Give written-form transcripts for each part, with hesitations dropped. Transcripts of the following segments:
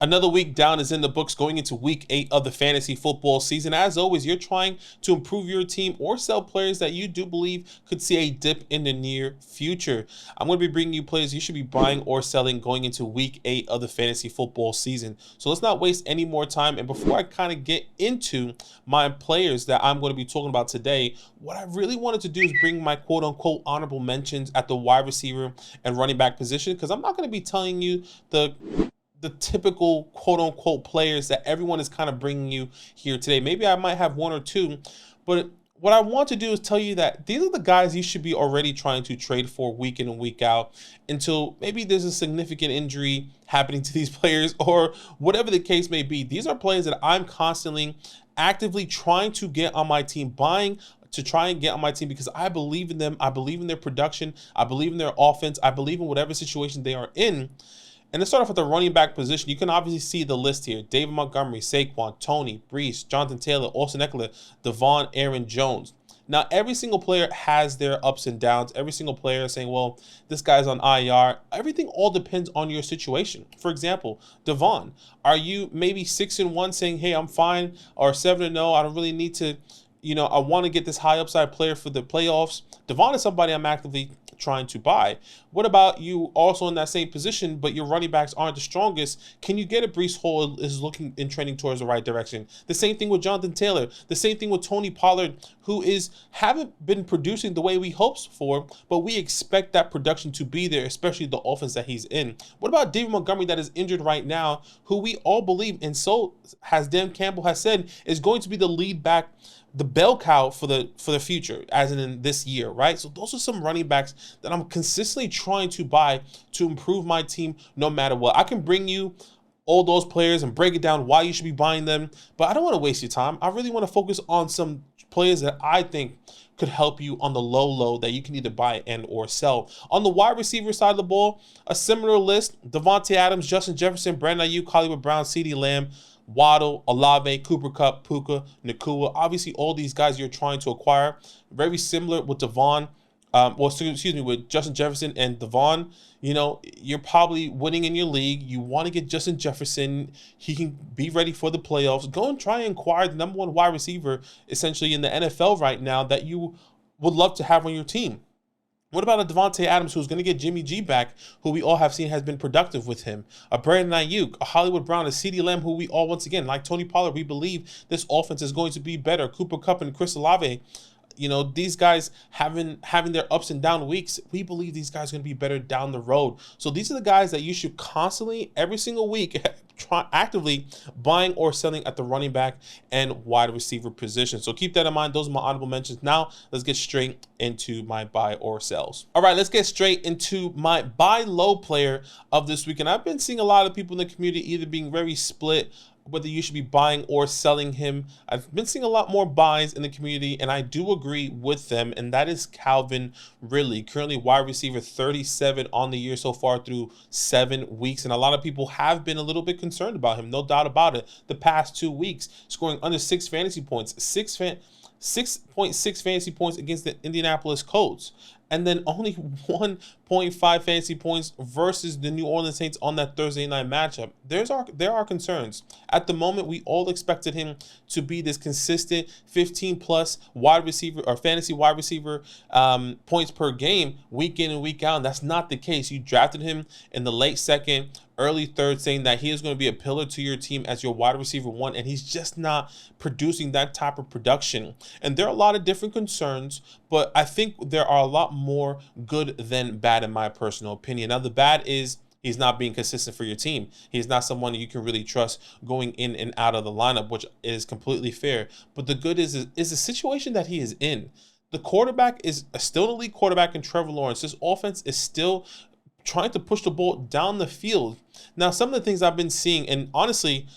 Another week down is in the books going into week 8 of the fantasy football season. As always, you're trying to improve your team or sell players that you do believe could see a dip in the near future. I'm going to be bringing you players you should be buying or selling going into week 8 of the fantasy football season. So let's not waste any more time. And before I kind of get into my players that I'm going to be talking about today, what I really wanted to do is bring my quote unquote honorable mentions at the wide receiver and running back position, because I'm not going to be telling you the typical quote unquote players that everyone is kind of bringing you here today. Maybe I might have one or two, but what I want to do is tell you that these are the guys you should be already trying to trade for week in and week out until maybe there's a significant injury happening to these players or whatever the case may be. These are players that I'm constantly actively trying to get on my team, buying to try and get on my team because I believe in them. I believe in their production. I believe in their offense. I believe in whatever situation they are in. And let's start off with the running back position. You can obviously see the list here. David Montgomery, Saquon, Tony, Brees, Jonathan Taylor, Austin Eckler, Devon, Aaron Jones. Now, every single player has their ups and downs. Every single player is saying, well, this guy's on IR. Everything all depends on your situation. For example, Devon, are you maybe 6-1 saying, hey, I'm fine, or 7-0, I don't really need to, I want to get this high upside player for the playoffs? Devon is somebody I'm actively trying to buy. What about you also in that same position, but your running backs aren't the strongest? Can you get a Brees Hall is looking and trending towards the right direction? The same thing with Jonathan Taylor. The same thing with Tony Pollard, who haven't been producing the way we hoped for, but we expect that production to be there, especially the offense that he's in. What about David Montgomery that is injured right now, who we all believe, and so has Dan Campbell has said, is going to be the lead back, the bell cow for the future, as in this year, right? So those are some running backs that I'm consistently trying to buy to improve my team no matter what. I can bring you all those players and break it down why you should be buying them, but I don't want to waste your time. I really want to focus on some players that I think could help you on the low that you can either buy and or sell. On the wide receiver side of the ball, a similar list: Devontae Adams, Justin Jefferson, Brandon Ayuk, Hollywood Brown, CeeDee Lamb, Waddle, Olave, Cooper Kupp, Puka, Nakua. Obviously, all these guys you're trying to acquire. Very similar with with Justin Jefferson and Devon. You're probably winning in your league. You want to get Justin Jefferson. He can be ready for the playoffs. Go and try and acquire the number one wide receiver, essentially, in the NFL right now that you would love to have on your team. What about a Devontae Adams who's going to get Jimmy G back, who we all have seen has been productive with him? A Brandon Ayuk, a Hollywood Brown, a CeeDee Lamb, who we all, once again, like Tony Pollard, we believe this offense is going to be better. Cooper Kupp and Chris Olave. These guys having their ups and down weeks, we believe these guys are going to be better down the road. So these are the guys that you should constantly, every single week, actively buying or selling at the running back and wide receiver position. So keep that in mind. Those are my honorable mentions. Now let's get straight into my buy or sells. All right, let's get straight into my buy low player of this week. And I've been seeing a lot of people in the community either being very split whether you should be buying or selling him. I've been seeing a lot more buys in the community, and I do agree with them, and that is Calvin Ridley, currently wide receiver 37 on the year so far through 7 weeks, and a lot of people have been a little bit concerned about him, no doubt about it. The past 2 weeks, scoring under 6 fantasy points, 6.6 fantasy points against the Indianapolis Colts, and then only 1.5 fantasy points versus the New Orleans Saints on that Thursday night matchup. There are concerns. At the moment, we all expected him to be this consistent 15-plus wide receiver or fantasy wide receiver points per game, week in and week out, and that's not the case. You drafted him in the late second, early third, saying that he is going to be a pillar to your team as your wide receiver one, and he's just not producing that type of production. And there are a lot of different concerns, but I think there are a lot more good than bad in my personal opinion. Now, the bad is he's not being consistent for your team. He's not someone you can really trust going in and out of the lineup, which is completely fair. But the good is the situation that he is in. The quarterback is still an elite quarterback in Trevor Lawrence. This offense is still trying to push the ball down the field. Now, some of the things I've been seeing, and honestly,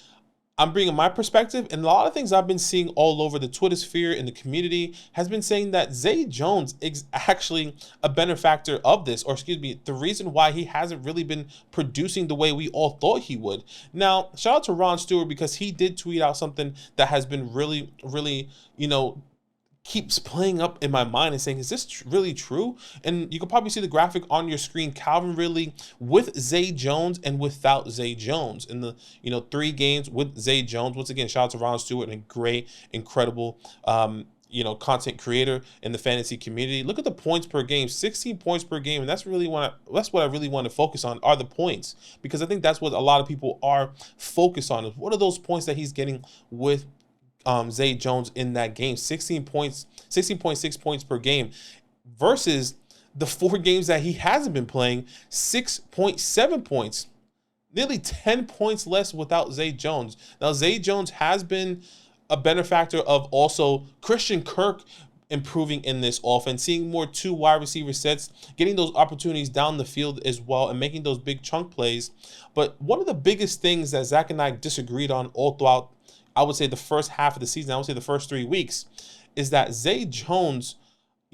I'm bringing my perspective, and a lot of things I've been seeing all over the Twitter sphere in the community has been saying that Zay Jones is actually a benefactor of this, or excuse me, the reason why he hasn't really been producing the way we all thought he would. Now, shout out to Ron Stewart because he did tweet out something that has been really, really, keeps playing up in my mind and saying, is this really true? And you can probably see the graphic on your screen. Calvin Ridley with Zay Jones and without Zay Jones in the 3 games with Zay Jones. Once again, shout out to Ron Stewart, and a great, incredible content creator in the fantasy community. Look at the points per game, 16 points per game, and that's what I really want to focus on, are the points, because I think that's what a lot of people are focused on, is what are those points that he's getting with Zay Jones in that game. 16 points, 16.6 points per game, versus the 4 games that he hasn't been playing, 6.7 points. Nearly 10 points less without Zay Jones. Now, Zay Jones has been a benefactor of also Christian Kirk improving in this offense, seeing more 2 wide receiver sets, getting those opportunities down the field as well, and making those big chunk plays. But one of the biggest things that Zach and I disagreed on all throughout, I would say, the first half of the season, I would say the first 3 weeks, is that Zay Jones,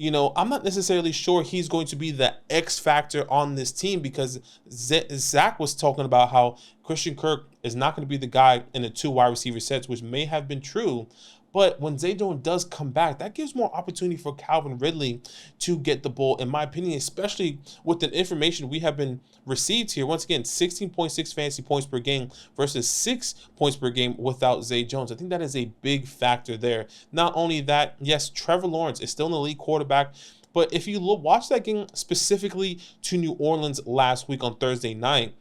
I'm not necessarily sure he's going to be the X factor on this team, because Zach was talking about how Christian Kirk is not going to be the guy in the 2 wide receiver sets, which may have been true. But when Zay Jones does come back, that gives more opportunity for Calvin Ridley to get the ball, in my opinion, especially with the information we have been received here. Once again, 16.6 fantasy points per game versus 6 points per game without Zay Jones. I think that is a big factor there. Not only that, yes, Trevor Lawrence is still an elite quarterback, but if you watch that game specifically to New Orleans last week on Thursday night,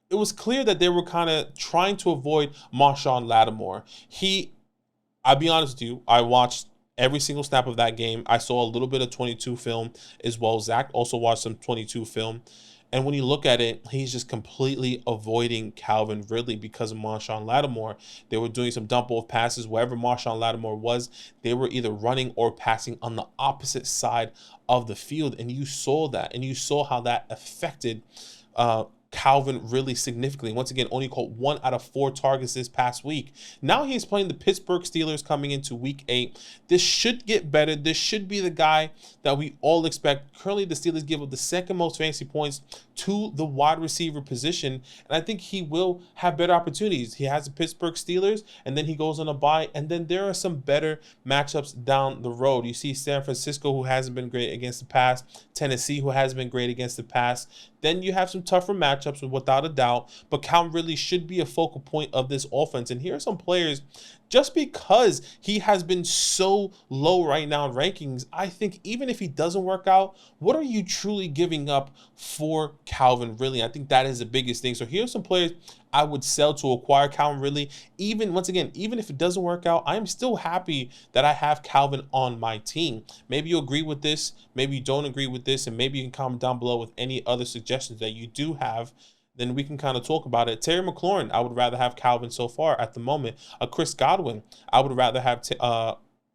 it was clear that they were kind of trying to avoid Marshawn Lattimore. I'll be honest with you, I watched every single snap of that game. I saw a little bit of 22 film as well. Zach also watched some 22 film. And when you look at it, he's just completely avoiding Calvin Ridley because of Marshawn Lattimore. They were doing some dump off passes. Wherever Marshawn Lattimore was, they were either running or passing on the opposite side of the field. And you saw that. And you saw how that affected Calvin really significantly. Once again, only caught 1 out of 4 targets this past week. Now he's playing the Pittsburgh Steelers coming into week 8. This should get better. This should be the guy that we all expect. Currently, the Steelers give up the 2nd most fantasy points to the wide receiver position, and I think he will have better opportunities. He has the Pittsburgh Steelers, and then he goes on a bye, and then there are some better matchups down the road. You see San Francisco, who hasn't been great against the pass, Tennessee, who hasn't been great against the pass. Then you have some tougher matchups, without a doubt, but Calvin really should be a focal point of this offense. And here are some players, just because he has been so low right now in rankings, I think even if he doesn't work out, what are you truly giving up for Calvin Ridley? I think that is the biggest thing. So here's some players I would sell to acquire Calvin Ridley. Even if it doesn't work out, I'm still happy that I have Calvin on my team. Maybe you agree with this, maybe you don't agree with this, and maybe you can comment down below with any other suggestions that you do have. Then we can kind of talk about it. Terry McLaurin, I would rather have Calvin so far at the moment. Chris Godwin, I would rather have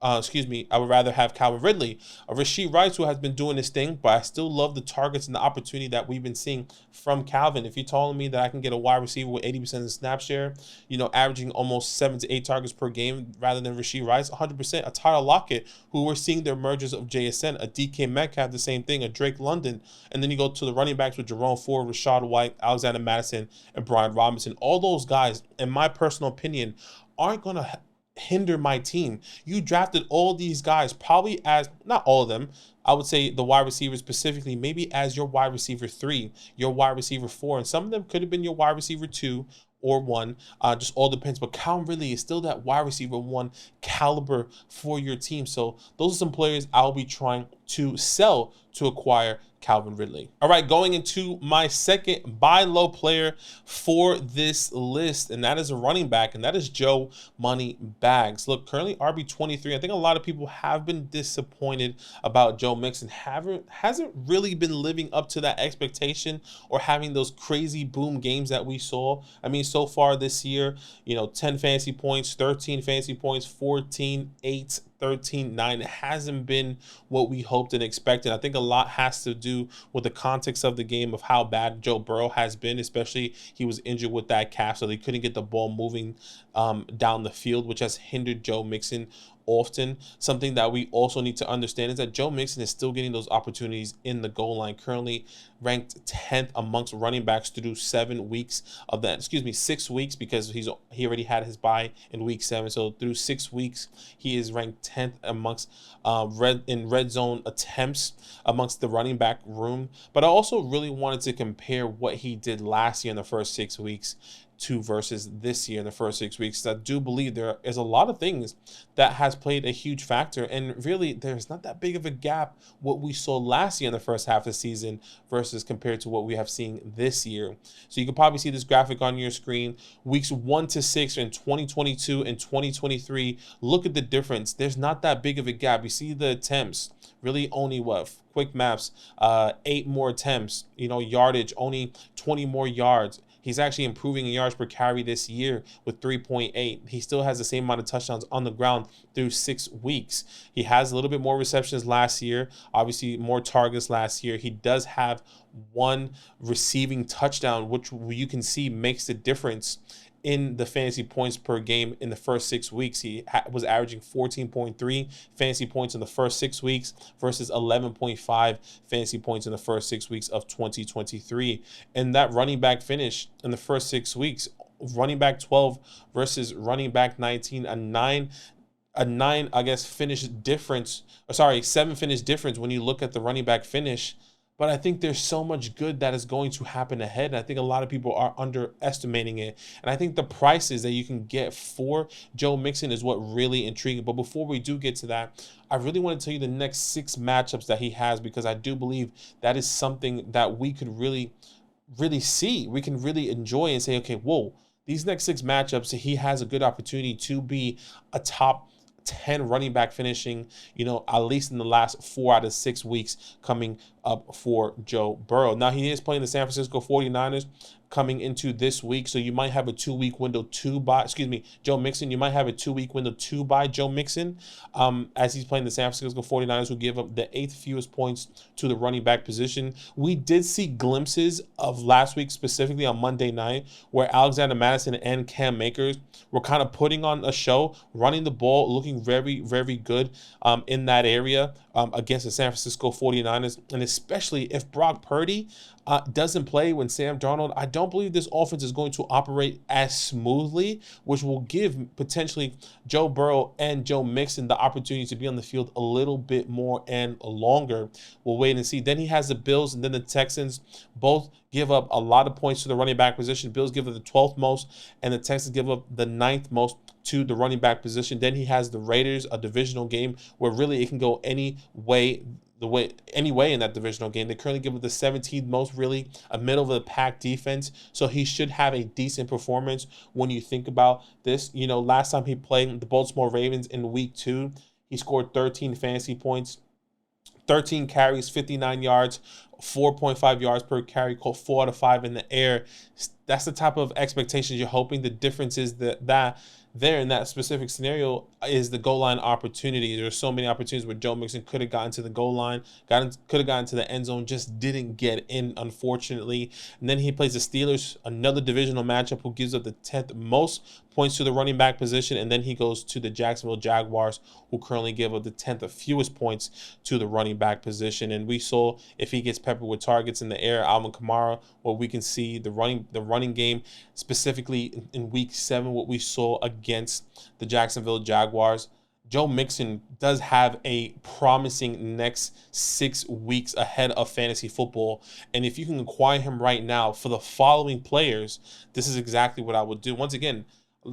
I would rather have Calvin Ridley. Rashee Rice, who has been doing this thing, but I still love the targets and the opportunity that we've been seeing from Calvin. If you're telling me that I can get a wide receiver with 80% of the snap share, averaging almost 7 to 8 targets per game rather than Rashee Rice, 100%. A Tyler Lockett, who we're seeing the emergence of JSN, a DK Metcalf, the same thing, a Drake London. And then you go to the running backs with Jerome Ford, Rashad White, Alexander Madison, and Brian Robinson. All those guys, in my personal opinion, aren't going to hinder my team. You drafted all these guys probably as, not all of them, I would say the wide receivers specifically, maybe as your wide receiver 3, your wide receiver 4, and some of them could have been your wide receiver 2 or 1, just all depends. But Calvin Ridley is still that wide receiver 1 caliber for your team. So those are some players I'll be trying to sell to acquire Calvin Ridley. All right, going into my second buy low player for this list, and that is a running back, and that is Joe Money Bags. Look, currently RB23. I think a lot of people have been disappointed about Joe Mixon. Hasn't really been living up to that expectation or having those crazy boom games that we saw. I mean, so far this year, 10 fantasy points, 13 fantasy points, 14, 8, 13, 9. It hasn't been what we hoped and expected. I think a lot has to do with the context of the game of how bad Joe Burrow has been, especially he was injured with that calf, so they couldn't get the ball moving down the field, which has hindered Joe Mixon often. Something that we also need to understand is that Joe Mixon is still getting those opportunities in the goal line, currently ranked 10th amongst running backs through 7 weeks of that, excuse me, 6 weeks, because he already had his bye in week 7. So through 6 weeks, he is ranked 10th amongst red zone attempts amongst the running back room. But I also really wanted to compare what he did last year in the first 6 weeks to versus this year in the first 6 weeks. I do believe there is a lot of things that has played a huge factor, and really there's not that big of a gap what we saw last year in the first half of the season versus compared to what we have seen this year. So you can probably see this graphic on your screen. Weeks 1 to 6 in 2022 and 2023, look at the difference. There's not that big of a gap. You see the attempts, really only what, quick maps, 8 more attempts, yardage, only 20 more yards. He's actually improving in yards per carry this year with 3.8. He still has the same amount of touchdowns on the ground through 6 weeks. He has a little bit more receptions last year, obviously more targets last year. He does have one receiving touchdown, which you can see makes the difference in the fantasy points per game in the first 6 weeks. He was averaging 14.3 fantasy points in the first 6 weeks versus 11.5 fantasy points in the first 6 weeks of 2023. And that running back finish in the first 6 weeks, running back 12 versus running back 19, a nine, I guess, finish difference, or sorry, 7 finish difference when you look at the running back finish. But I think there's so much good that is going to happen ahead. And I think a lot of people are underestimating it. And I think the prices that you can get for Joe Mixon is what really intriguing. But before we do get to that, I really want to tell you the next 6 matchups that he has, because I do believe that is something that we could really see. We can really enjoy and say, okay, whoa, these next 6 matchups, he has a good opportunity to be a top 10 running back finishing, at least in the last 4 out of 6 weeks coming up for Joe Burrow. Now, he is playing the San Francisco 49ers coming into this week, so you might have a 2-week window to buy, Joe Mixon. You might have a 2-week window to buy Joe Mixon as he's playing the San Francisco 49ers, who give up the 8th fewest points to the running back position. We did see glimpses of last week, specifically on Monday night, where Alexander Mattison and Cam Akers were kind of putting on a show, running the ball, looking very, very good in that area against the San Francisco 49ers. And especially if Brock Purdy doesn't play when Sam Darnold, I don't believe this offense is going to operate as smoothly, which will give potentially Joe Burrow and Joe Mixon the opportunity to be on the field a little bit more and longer. We'll wait and see. Then he has the Bills and then the Texans. Both give up a lot of points to the running back position. Bills give up the 12th most, and the Texans give up the 9th most to the running back position. Then he has the Raiders, a divisional game where really it can go any way in that divisional game. They currently give up the 17th most, really a middle of the pack defense. So he should have a decent performance when you think about this. Last time he played the Baltimore Ravens in week 2, he scored 13 fantasy points, 13 carries, 59 yards, 4.5 yards per carry, 4 out of 5 in the air. That's the type of expectations you're hoping. The difference is that there in that specific scenario is the goal line opportunity. There are so many opportunities where Joe Mixon could have gotten to the goal line, could have gotten to the end zone, just didn't get in, unfortunately. And then he plays the Steelers, another divisional matchup, who gives up the 10th most points to the running back position. And then he goes to the Jacksonville Jaguars, who currently give up the 10th fewest points to the running back position. And we saw, if he gets peppered with targets in the air, Alvin Kamara, where we can see the running game, specifically in week 7, what we saw against the Jacksonville Jaguars. Joe Mixon does have a promising next 6 weeks ahead of fantasy football. And if you can acquire him right now for the following players, this is exactly what I would do. Once again,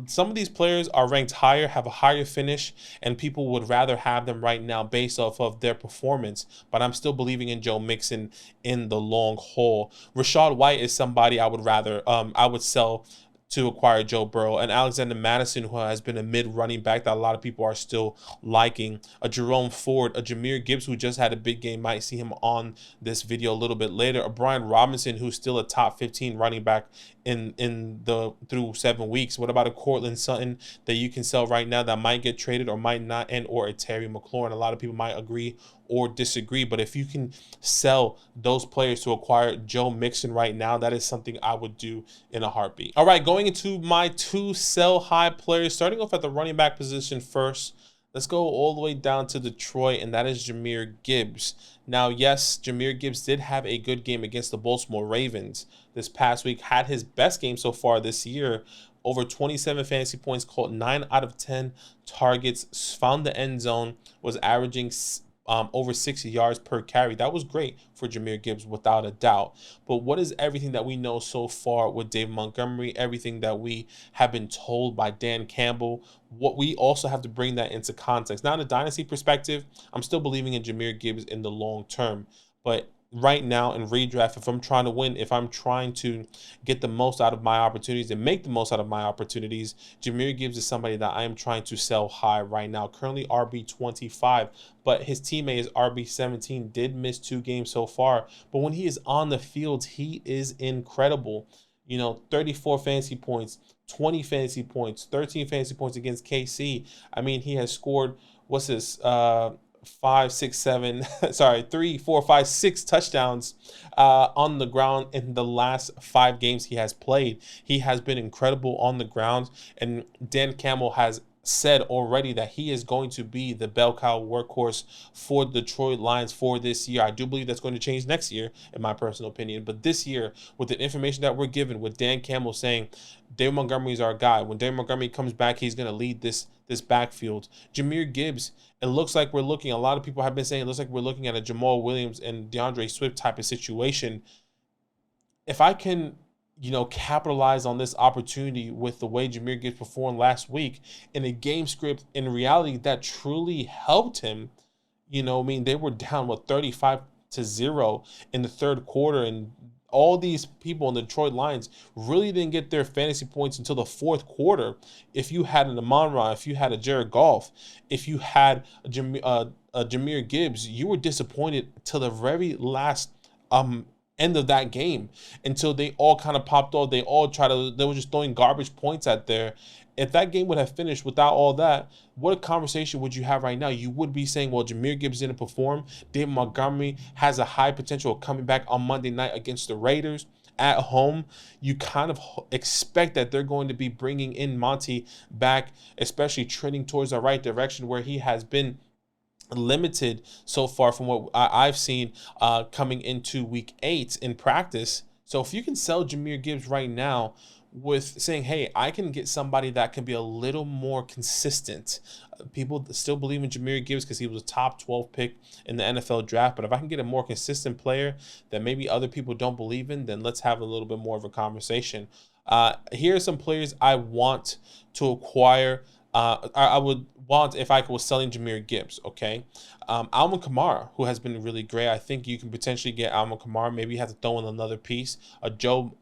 some of these players are ranked higher, have a higher finish, and people would rather have them right now based off of their performance. But I'm still believing in Joe Mixon in the long haul. Rachaad White is somebody I would sell to acquire Joe Burrow. And Alexander Mattison, who has been a mid running back that a lot of people are still liking. A Jerome Ford, a Jahmyr Gibbs, who just had a big game, might see him on this video a little bit later. A Brian Robinson, who's still a top 15 running back through 7 weeks. What about a Cortland Sutton that you can sell right now that might get traded or might not, and or a Terry McLaurin? A lot of people might agree or disagree, but if you can sell those players to acquire Joe Mixon right now, that is something I would do in a heartbeat. All right, going into my 2 sell high players, starting off at the running back position first. Let's go all the way down to Detroit, and that is Jahmyr Gibbs. Now, yes, Jahmyr Gibbs did have a good game against the Baltimore Ravens this past week, had his best game so far this year, over 27 fantasy points, caught 9 out of 10 targets, found the end zone, was averaging over 60 yards per carry. That was great for Jahmyr Gibbs, without a doubt. But what is everything that we know so far with David Montgomery, everything that we have been told by Dan Campbell? What we also have to bring that into context. Now, in a dynasty perspective, I'm still believing in Jahmyr Gibbs in the long term. But right now in redraft, if I'm trying to win, if I'm trying to get the most out of my opportunities and make the most out of my opportunities, Jahmyr Gibbs is somebody that I am trying to sell high right now. Currently RB25, but his teammate is RB17, did miss 2 games so far. But when he is on the field, he is incredible. 34 fantasy points, 20 fantasy points, 13 fantasy points against KC. I mean, he has scored, what's this, 5, 6, 7, sorry, 3, 4, 5, 6 touchdowns on the ground in the last 5 games he has played. He has been incredible on the ground, and Dan Campbell has said already that he is going to be the bell cow workhorse for the Detroit Lions for this year. I do believe that's going to change next year, in my personal opinion. But this year, with the information that we're given, with Dan Campbell saying David Montgomery is our guy, when David Montgomery comes back, he's going to lead this backfield. Jahmyr Gibbs, it looks like we're looking, a lot of people have been saying it looks like we're looking at a Jamal Williams and DeAndre Swift type of situation. If I can capitalize on this opportunity with the way Jahmyr Gibbs performed last week in a game script, in reality, that truly helped him. They were down, 35-0 in the third quarter, and all these people in the Detroit Lions really didn't get their fantasy points until the fourth quarter. If you had an Amon-Ra, if you had a Jared Goff, if you had a Jahmyr Gibbs, you were disappointed till the very last end of that game, until they all kind of popped off. They were just throwing garbage points out there. If that game would have finished without all that, what a conversation would you have right now? You would be saying, well, Jahmyr Gibbs didn't perform. David Montgomery has a high potential of coming back on Monday night against the Raiders at home. You kind of expect that they're going to be bringing in Monty back, especially trending towards the right direction, where he has been limited so far from what I've seen coming into week 8 in practice. So if you can sell Jahmyr Gibbs right now with saying, hey, I can get somebody that can be a little more consistent. People still believe in Jahmyr Gibbs because he was a top 12 pick in the NFL draft. But if I can get a more consistent player that maybe other people don't believe in, then let's have a little bit more of a conversation. Here are some players I want to acquire. I would want if I was selling Jahmyr Gibbs, okay? Alvin Kamara, who has been really great. I think you can potentially get Alvin Kamara. Maybe you have to throw in another piece. A Joe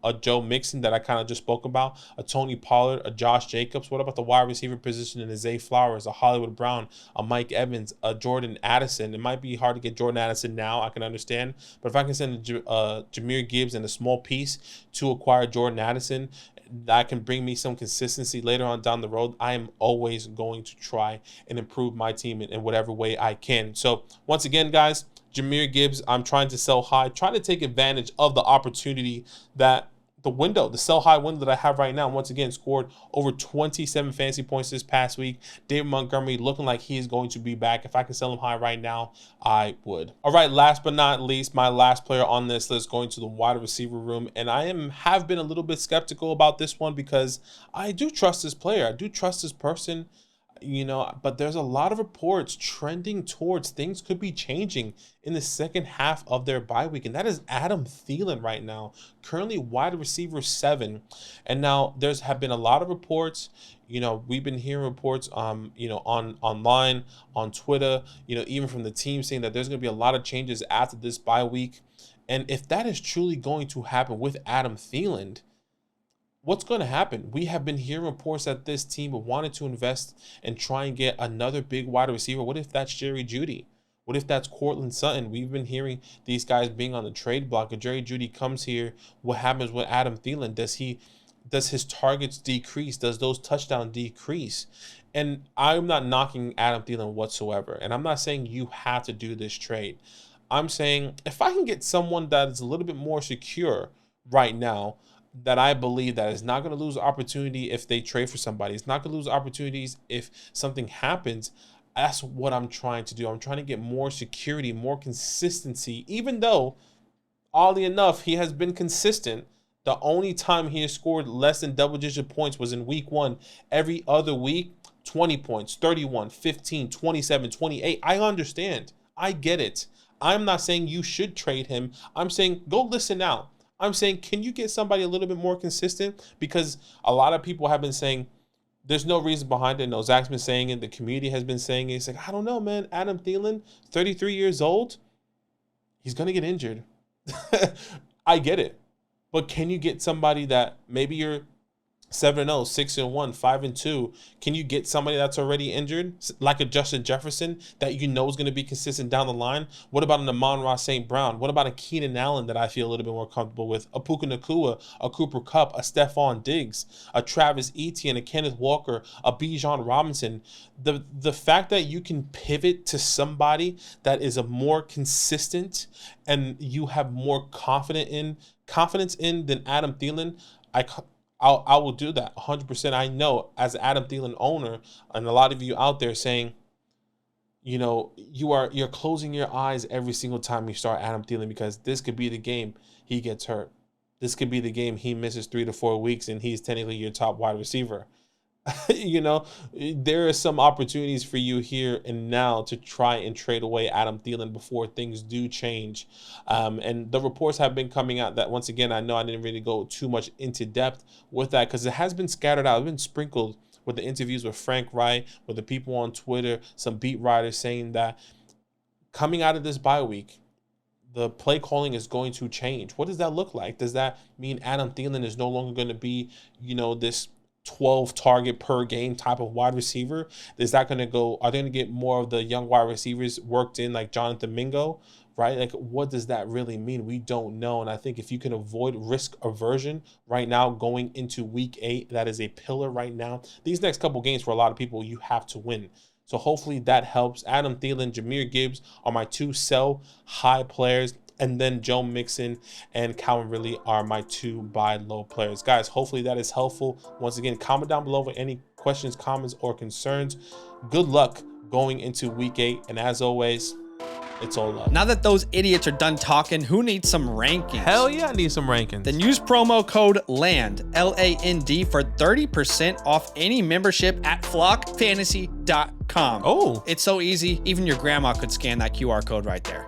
Mixon that I kind of just spoke about. A Tony Pollard, a Josh Jacobs. What about the wide receiver position in a Zay Flowers, a Hollywood Brown, a Mike Evans, a Jordan Addison? It might be hard to get Jordan Addison now, I can understand. But if I can send Jahmyr Gibbs and a small piece to acquire Jordan Addison, that can bring me some consistency later on down the road, I am always going to try and improve my team in whatever way I can. So once again, guys, Jahmyr Gibbs, I'm trying to sell high, trying to take advantage of the opportunity that the sell high window that I have right now. Once again, scored over 27 fantasy points this past week. David Montgomery looking like he is going to be back. If I can sell him high right now, I would. All right, last but not least, my last player on this list going to the wide receiver room. And I have been a little bit skeptical about this one because I do trust this player. I do trust this person. But there's a lot of reports trending towards things could be changing in the second half of their bye week, and that is Adam Thielen right now, currently wide receiver 7. And now have been a lot of reports. We've been hearing reports, on online, on Twitter, even from the team, saying that there's going to be a lot of changes after this bye week. And if that is truly going to happen with Adam Thielen, what's going to happen? We have been hearing reports that this team wanted to invest and try and get another big wide receiver. What if that's Jerry Jeudy? What if that's Courtland Sutton? We've been hearing these guys being on the trade block. If Jerry Jeudy comes here, what happens with Adam Thielen? Does his targets decrease? Does those touchdowns decrease? And I'm not knocking Adam Thielen whatsoever. And I'm not saying you have to do this trade. I'm saying if I can get someone that is a little bit more secure right now, that I believe that is not going to lose opportunity if they trade for somebody. It's not going to lose opportunities if something happens. That's what I'm trying to do. I'm trying to get more security, more consistency, even though, oddly enough, he has been consistent. The only time he has scored less than double-digit points was in week 1. Every other week, 20 points, 31, 15, 27, 28. I understand. I get it. I'm not saying you should trade him. I'm saying go listen out. I'm saying, can you get somebody a little bit more consistent? Because a lot of people have been saying there's no reason behind it. No, Zach's been saying it. The community has been saying it. It's like, I don't know, man. Adam Thielen, 33 years old, he's going to get injured. I get it. But can you get somebody that maybe you're 7-0, 6-1, 5-2? Can you get somebody that's already injured, like a Justin Jefferson, that you know is going to be consistent down the line? What about an Amon-Ra St. Brown? What about a Keenan Allen that I feel a little bit more comfortable with? A Puka Nacua, a Cooper Kupp, a Stephon Diggs, a Travis Etienne, a Kenneth Walker, a Bijan Robinson. The fact that you can pivot to somebody that is a more consistent and you have more confidence in than Adam Thielen, I will do that 100%. I know as an Adam Thielen owner, and a lot of you out there saying, you're closing your eyes every single time you start Adam Thielen, because this could be the game he gets hurt. This could be the game he misses 3 to 4 weeks and he's technically your top wide receiver. There are some opportunities for you here and now to try and trade away Adam Thielen before things do change. And the reports have been coming out that, once again, I know I didn't really go too much into depth with that because it has been scattered out. It's been sprinkled with the interviews with Frank Wright, with the people on Twitter, some beat writers saying that coming out of this bye week, the play calling is going to change. What does that look like? Does that mean Adam Thielen is no longer going to be, this 12 target per game type of wide receiver? Is that going to go, are they going to get more of the young wide receivers worked in, like Jonathan Mingo, right? Like, what does that really mean? We don't know. And I think if you can avoid risk aversion right now going into week 8, that is a pillar right now. These next couple games for a lot of people, you have to win. So hopefully that helps. Adam Thielen, Jahmyr Gibbs are my 2 sell high players. And then Joe Mixon and Calvin Ridley are my 2 buy low players. Guys, hopefully that is helpful. Once again, comment down below with any questions, comments, or concerns. Good luck going into week 8. And as always, it's all love. Now that those idiots are done talking, who needs some rankings? Hell yeah, I need some rankings. Then use promo code LAND, LAND, for 30% off any membership at flockfantasy.com. Oh. It's so easy. Even your grandma could scan that QR code right there.